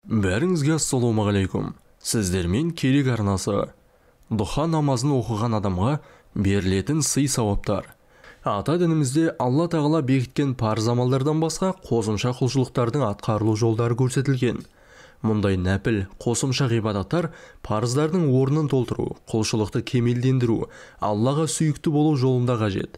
Бәріңізге ассалаумағалейкум. Сіздермен керек арнасы. Дұха намазын оқыған адамға берілетін сый-сауаптар. Ата дінімізде Алла тағала бекіткен парыз амалдардан басқа қосымша құлшылықтардың атқарылу жолдары көрсетілген. Мұндай нәпіл қосымша ғибадаттар парыздардың орнын толтыру, құлшылықты кемелдендіру, Аллаға сүйікті болу жолында қажет.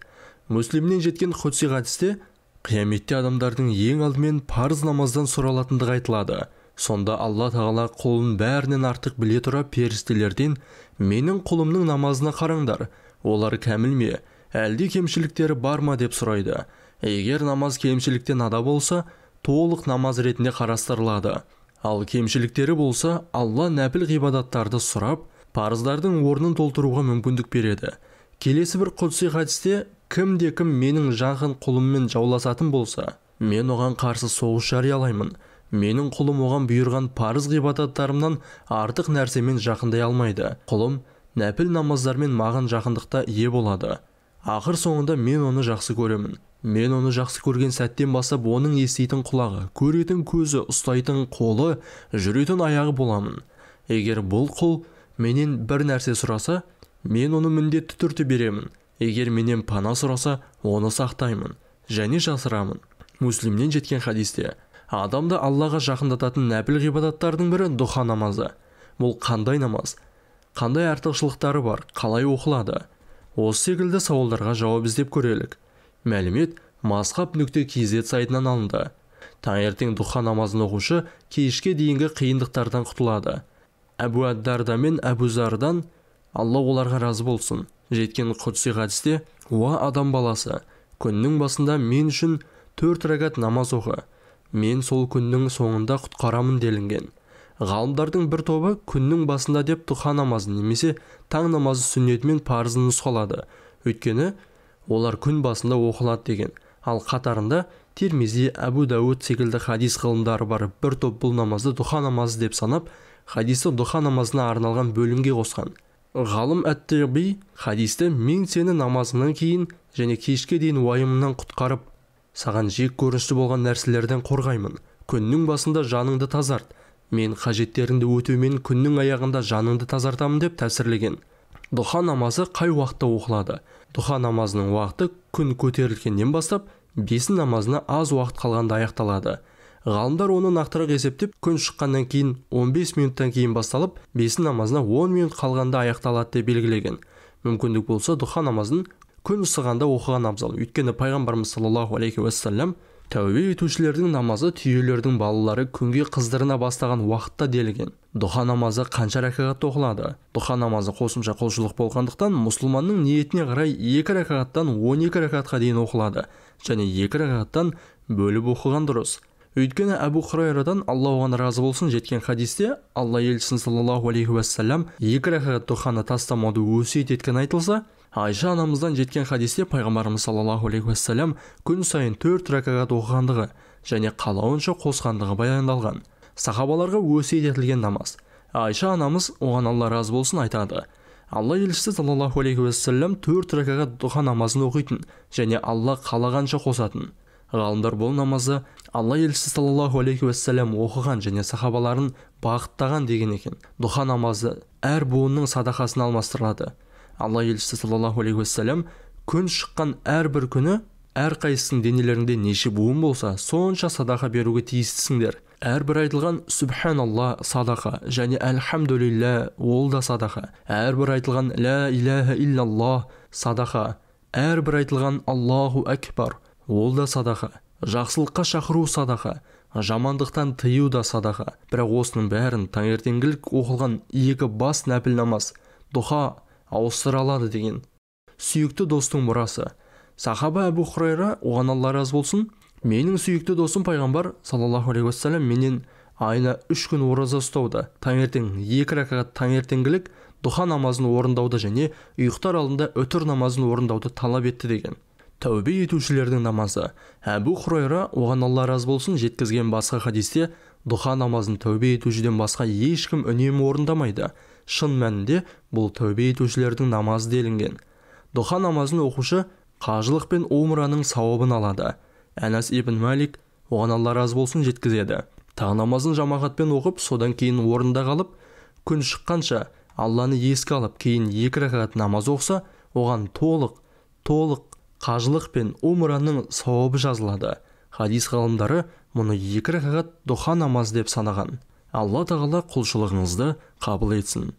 Муслимнен жеткен құдси хадисте қияметте адамдардың ең алдымен парыз намаздан сұралатындығы айтылады. Сонда Алла тағала құлын бәрінен артық біле тұра періштелерден менің құлымның намазына қараңдар, олар кәміл ме, әлде кемшіліктері бар ма деп сұрайды. Егер намаз кемшіліктен ада болса, толық намаз ретінде қарастырылады. Ал кемшіліктері болса, Алла нәпіл ғибадаттарды сұрап, парыздардың орнын толтыруға мүмкіндік береді. Келесі бір құдси хадисте кімде-кім менің жақын құлыммен жауласатын болса, мен оған қарсы соғыс жариялаймын. Менің құлым оған бұйырған парыз ғибадаттарымнан артық нәрсемен жақындай алмайды. Құлым нәпіл намаздармен маған жақындықта ие болады. Ақыр соңында мен оны жақсы көремін. Мен оны жақсы көрген сәттен бастап оның еститін құлағы, көретін көзі, ұстайтын қолы, жүретін аяғы боламын. Егер бұл құл менен бір нәрсе сұраса, мен оны міндетті түрде беремін. Егер менен пана сұраса, оны сақтаймын және жасырамын. Муслимнен жеткен хадисте адамды Аллаға жақындататын нәпіл ғибадаттардың бірі дұха намазы. Бұл қандай намаз? Қандай артықшылықтары бар? Қалай оқылады? Осы секілді сауалдарға жауап іздеп көрелік. Мәлімет maskhab.kz сайтынан алынды. Таңертең дұха намазын оқушы кешке дейінгі қиындықтардан құтылады. Әбу Ад-Дарда мен Әбу Зардан, Алла оларға разы болсын, жеткен құдси хадисте: "Уа адам баласы, күннің басында мен үшін 4 рәкат намаз оқы. Мен сол күннің соңында құтқарамын" делінген. Ғалымдардың бір тобы күннің басында деп дұха намазын немесе таң намазы сүннетімен парызын нұсқалады. Өйткені олар күн басында оқылады деген. Ал қатарында Тирмизи, Әбу Дауд секілді хадис ғылымдары бар бір топ бұл намазды дұха намазы деп санап, хадисті дұха намазына арналған бөлімге қосқан. Ғалым Әт-Тиби хадисті "Мен сені намазыңнан кейін және кешке дейін уайымынан құтқарып, саған жек көрінішті болған нәрселерден қорғаймын. Күннің басында жаныңды тазарт. Мен қажеттеріңді өтеумен күннің аяғында жаныңды тазартамын" деп тәсірлеген. Дұха намазы қай уақытта оқылады? Дұха намазының уақыты күн көтерілгеннен бастап, бесін намазына аз уақыт қалғанда аяқталады. Ғалымдар оны нақтырақ есептеп, күн шыққаннан кейін 15 минуттан кейін басталып, бесін намазына 10 минут қалғанда аяқталады деп белгілеген. Мүмкіндік болса, дұха намазын күн ысығанда оқыған абзал. Өйткені пайғамбарымыз саллаллаху алейхи уассалам тәубе етушілердің намазы түйелердің балалары күнге қыздырына бастаған уақытта делген. Дұха намазы қанша рәкағатта оқылады? Дұха намазы қосымша құлшылық болғандықтан, мұсылманның ниетіне қарай 2 рәкағаттан 12 рәкағатқа дейін оқылады, және 2 рәкағаттан бөліп оқыған дұрыс. Өйткені Әбу Хурайрадан, Алла оған разы болсын, жеткен хадисте Алла елшісі саллаллаху алейхи уассалам 2 рәкағат дұханы тастамауды өсиет еткен айтылса, Айша анамыздан жеткен хадисте пайғамбарымыз саллаллаху алейхи уассалам күн сайын 4 рәкағат оқығандығы және қалауынша қосқандығы баяндалған. Сахабаларға өсиет етілген намаз. Айша анамыз, оған Алла разы болсын, айтады: Алла елшісі саллаллаху алейхи уассалам 4 рәкағат дұха намазын оқитын және Алла қалағанша қосатын. Ғалымдар бұл намазы Алла елшісі саллаллаху алейхи уассалам оқыған және сахабаларын бағыттаған деген екен. Дұха намазы әр буынның садақасын алмастырады. Алла елшісі саллаллаху алейхи уассалам күн шыққан әрбір күні әрқайсының денелерінде неше буын болса, сонша садақа беруге тиістісіңдер. Әрбір айтылған субханалла садақа және әлхамдулилля ол да садақа. Әрбір айтылған ла иляха иллаллах садақа. Әрбір айтылған Аллаху акбар ол да садақа. Жақсылыққа шақыру садақа. Жамандықтан тыю да садақа. Бірақ осының бәрін таңертеңгілік оқылған 2 бас нәпіл намаз дұха ауыстыра алады деген. Сүйікті достың мұрасы. Сахаба Әбу Хурайра, оған Алла разы болсын, менің сүйікті досым пайғамбар саллаллаху алейхи уассалам менен айына 3 күн ораза ұстауды, таңертең 2 рәкағат таңертеңгілік дұха намазын орындауды және ұйықтар алдында өтір намазын орындауды талап етті деген. Тәубе етушілердің намазы. Әбу Хурайра, оған Алла разы болсын, жеткізген басқа хадисте дұха намазын тәубе етушіден басқа ешкім үнемі орындамайды. Шын мәнінде бұл тәубе етушілердің намазы делінген. Дұха намазын оқушы қажылық пен умраның сауабын алады. Әнас ибн Малик, оған Алла разы болсын, жеткізеді. таң намазын жамағатпен оқып, содан кейін орында қалып, күн шыққанша Алланы еске алып, кейін 2 рәкат намаз оқса, оған толық қажылық пен умраның сауабы жазылады. Хадис ғалымдары мұны 2 рәкат дұха намаз деп санаған. Алла тағала құлшылығыңызды қабыл етсін.